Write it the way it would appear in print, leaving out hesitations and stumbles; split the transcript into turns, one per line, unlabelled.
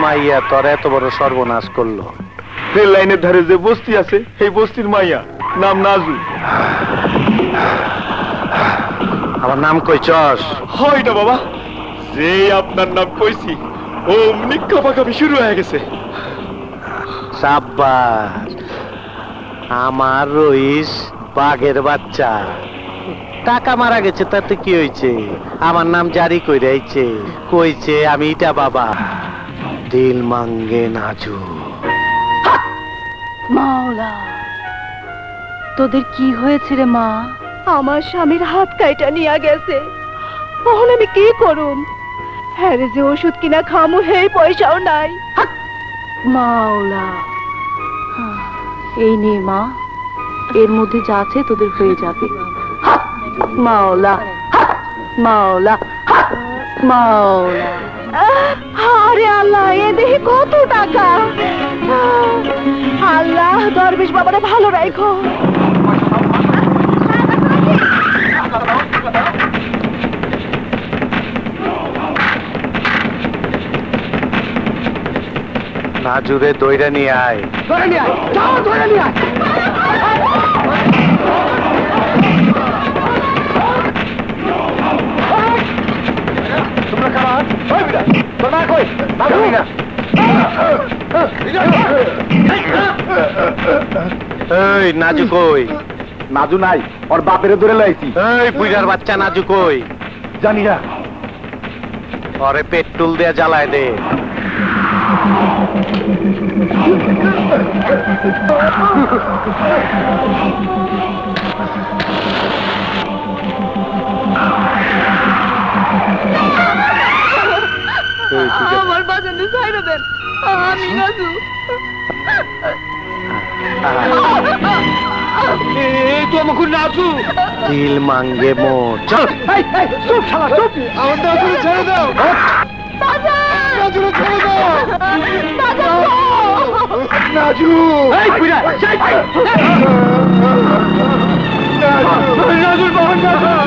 মাইয়া তোর এত বড় সর্বনাশ করলো?
রেল লাইনের ধারে যে বস্তি আছে সেই বস্তির মাইয়া, নাম নাজু।
আমার নাম কইছস?
হয়টা বাবা, যে আপনার নাম কইছি অমনি কাঁপাকাঁপি শুরু হয়ে গেছে।
সাব্বাস, আমার রইস বাঘের বাচ্চা। টাকা মারা গেছে তাতে কি হয়েছে? আমার নাম জারি কইরে আইছে, কইছে আমি ইটা বাবা। দিল মাঙ্গে নাজু।
মাওলা, তোদের কি হয়েছে রে মা?
আমার স্বামীর হাত কাইটা নিয়ে গেছে, তখন আমি কি করুম? হ্যাঁ রে, যে ওষুধ কিনা খামু সেই পয়সাও নাই।
মাওলা, এই নে মা, এর মধ্যে যা আছে তোদের হয়ে যাবে। মাওলা, মাওলা, মাওলা।
আরে আল্লাহ, এ দেখি কত টাকা! আল্লাহ দরবেশ বাবারে ভালো রাখো।
নাজুরে দইরা নিয়ে আয়।
ধরে নিয়ে আয়, যাও ধরে নিয়ে আয়। তোমরা খারাপ, ওই বিরা, তোর মা কই? নাজু না।
এই নাজু কই?
নাজু নাই, ওর বাপেরে ধরে লাইছি।
এই বুইড়ার বাচ্চা নাজু কই?
জানি না।
ওরে পেট্রোল দিয়ে জ্বালায় দে।
আমার বাজানে ছাইরা দেন, আমি নাজু।
এই তো আমাকে নাজু।
দিল মাঙ্গে মোর। চল।
চুপ শালা, চুপ। আমার নাজুরে ছেড়ে দাও। নাজুরে ছেড়ে দাও। নাজু। এই বুইড়া, নাজুর বাবা নাজু।